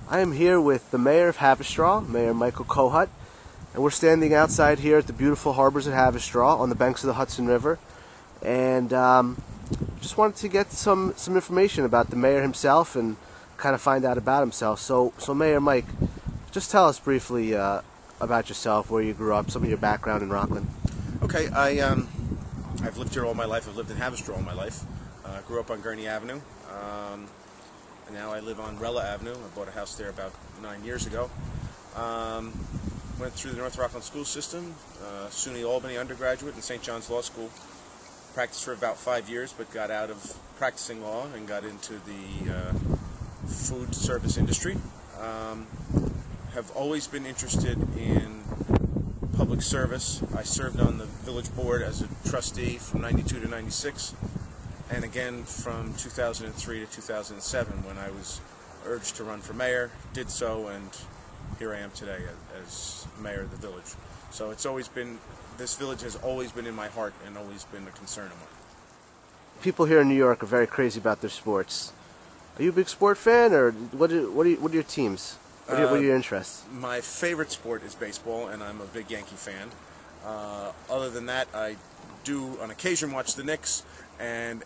I am here with the mayor of Haverstraw, Mayor Michael Kohut, and we're standing outside here at the beautiful harbors at Haverstraw on the banks of the Hudson River, and just wanted to get some information about the mayor himself and kind of find out about himself. So Mayor Mike, just tell us briefly about yourself, where you grew up, some of your background in Rockland. Okay, I've lived here all my life. I've lived in Haverstraw all my life. Grew up on Gurney Avenue. And now I live on Rella Avenue. I bought a house there about 9 years ago. Went through the North Rockland school system, SUNY Albany undergraduate and St. John's Law School. Practiced for about 5 years, but got out of practicing law and got into the food service industry. Have always been interested in public service. I served on the village board as a trustee from 92 to 96. And again from 2003 to 2007 when I was urged to run for mayor, did so, and here I am today as mayor of the village. So it's always been, this village has always been in my heart and always been a concern of mine. People here in New York are very crazy about their sports. Are you a big sport fan, or what are your teams? What are your interests? My favorite sport is baseball, and I'm a big Yankee fan. Other than that, I do on occasion watch the Knicks, and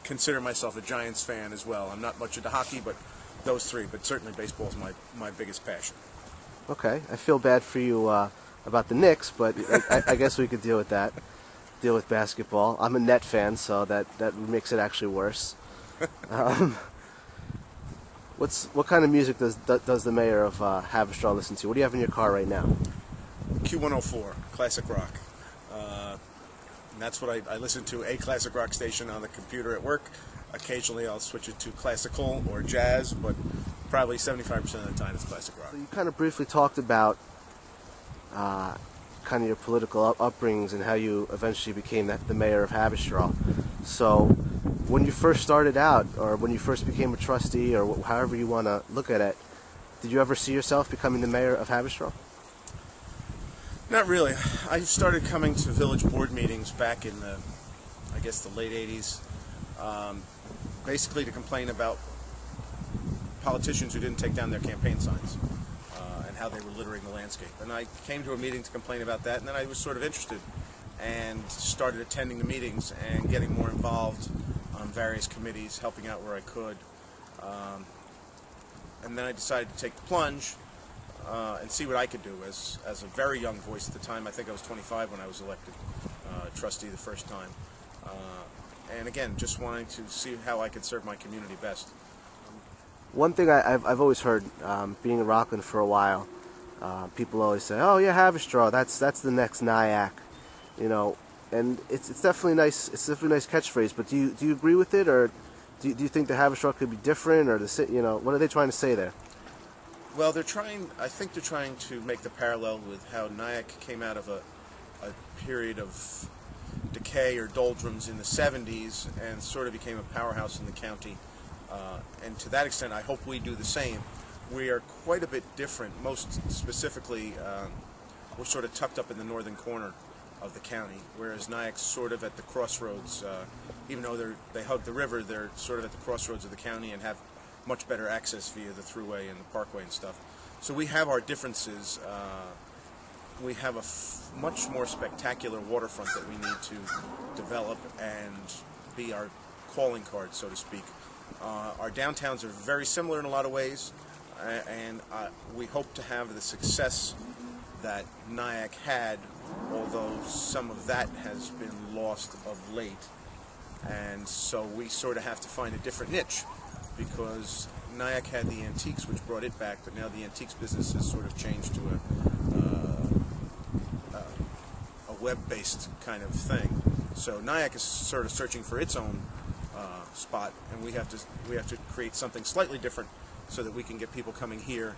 consider myself a Giants fan as well. I'm not much into hockey, but those three. But certainly baseball is my biggest passion. Okay, I feel bad for you about the Knicks, but I guess we could deal with that. Deal with basketball. I'm a Net fan, so that makes it actually worse. What kind of music does the mayor of Haverstraw listen to? What do you have in your car right now? Q104, classic rock. And that's what I listen to, a classic rock station on the computer at work. Occasionally I'll switch it to classical or jazz, but probably 75% of the time it's classic rock. So you kind of briefly talked about kind of your political upbringings and how you eventually became the mayor of Haverstraw. So when you first started out, or when you first became a trustee, or however you want to look at it, did you ever see yourself becoming the mayor of Haverstraw? Not really. I started coming to village board meetings back in the late 80s, basically to complain about politicians who didn't take down their campaign signs and how they were littering the landscape. And I came to a meeting to complain about that, and then I was sort of interested and started attending the meetings and getting more involved on various committees, helping out where I could. And then I decided to take the plunge and see what I could do as a very young voice at the time. I think I was 25 when I was elected trustee the first time. And again, just wanting to see how I could serve my community best. One thing I've always heard, being in Rockland for a while, people always say, "Oh yeah, Haverstraw, that's the next Nyack," you know, and it's definitely nice. It's definitely a nice catchphrase. But do you agree with it, or do you think the Haverstraw could be different, or what are they trying to say there? Well, I think they're trying to make the parallel with how Nyack came out of a period of decay or doldrums in the 70s and sort of became a powerhouse in the county. And to that extent, I hope we do the same. We are quite a bit different. Most specifically, we're sort of tucked up in the northern corner of the county, whereas Nyack's sort of at the crossroads. Even though they hug the river, they're sort of at the crossroads of the county and have much better access via the thruway and the parkway and stuff. So we have our differences. We have a much more spectacular waterfront that we need to develop and be our calling card, so to speak. Our downtowns are very similar in a lot of ways, and we hope to have the success that Nyack had, although some of that has been lost of late. And so we sort of have to find a different niche, because Nyack had the antiques, which brought it back, but now the antiques business has sort of changed to a web-based kind of thing. So Nyack is sort of searching for its own spot, and we have to create something slightly different so that we can get people coming here.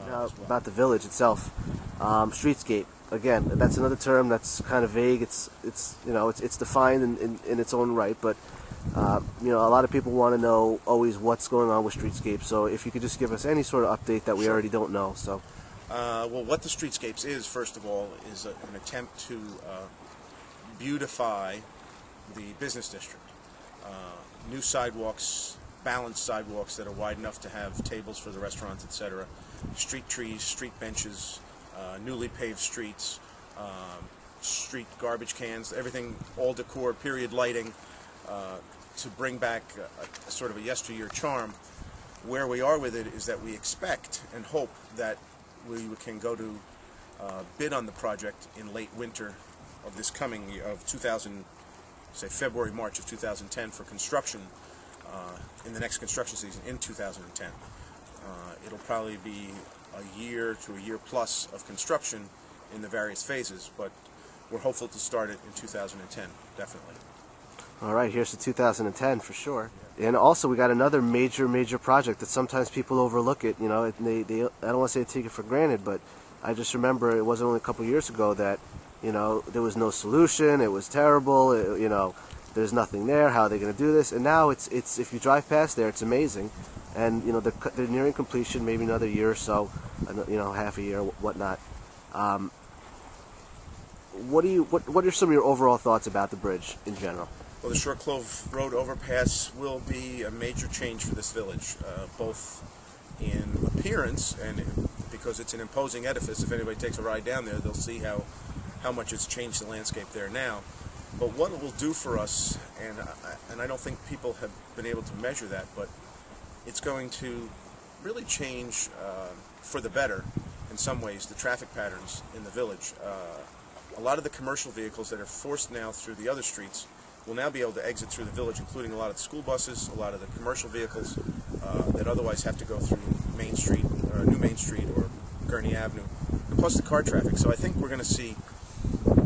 Now, about the village itself, streetscape. Again, that's another term that's kind of vague. It's defined in its own right, but a lot of people want to know always what's going on with streetscape. So if you could just give us any sort of update that we already don't know. So, well, what the streetscapes is, first of all, is an attempt to beautify the business district. New sidewalks, balanced sidewalks that are wide enough to have tables for the restaurants, etc. Street trees, street benches, newly paved streets, street garbage cans, everything, all decor, period lighting, to bring back a sort of a yesteryear charm. Where we are with it is that we expect and hope that we can go to bid on the project in late winter of this coming year, of 2000, say February, March of 2010, for construction in the next construction season in 2010. It'll probably be a year to a year plus of construction in the various phases, but we're hopeful to start it in 2010, definitely. All right, here's to 2010 for sure. And also, we got another major project that sometimes people overlook it. You know, they I don't want to say they take it for granted, but I just remember it wasn't only a couple years ago that, you know, there was no solution. It was terrible. You know, there's nothing there. How are they going to do this? And now it's if you drive past there, it's amazing. And you know, they're nearing completion. Maybe another year or so. You know, half a year, whatnot. What are some of your overall thoughts about the bridge in general? Well, the Short Clove Road overpass will be a major change for this village, both in appearance and because it's an imposing edifice. If anybody takes a ride down there, they'll see how much it's changed the landscape there now. But what it will do for us, and I don't think people have been able to measure that, but it's going to really change for the better, in some ways, the traffic patterns in the village. A lot of the commercial vehicles that are forced now through the other streets will now be able to exit through the village, including a lot of the school buses, a lot of the commercial vehicles that otherwise have to go through Main Street, or New Main Street, or Gurney Avenue, and plus the car traffic. So I think we're going to see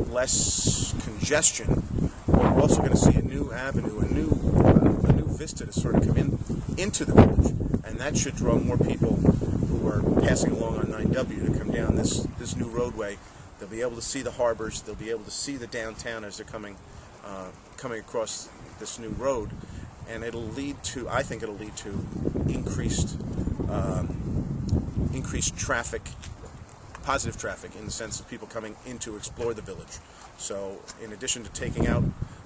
less congestion, but we're also going to see a new avenue, a new vista to sort of come into the village, and that should draw more people who are passing along on 9W to come down this new roadway. They'll be able to see the harbors, they'll be able to see the downtown as they're coming across this new road, and it'll lead to, I think it'll lead to increased traffic, positive traffic, in the sense of people coming in to explore the village. So in addition to taking out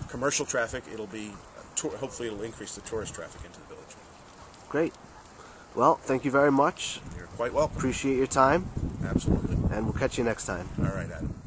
commercial traffic, it'll be, hopefully it'll increase the tourist traffic into the village. Great. Well, thank you very much. You're quite welcome. Appreciate your time. Absolutely. And we'll catch you next time. All right, Adam.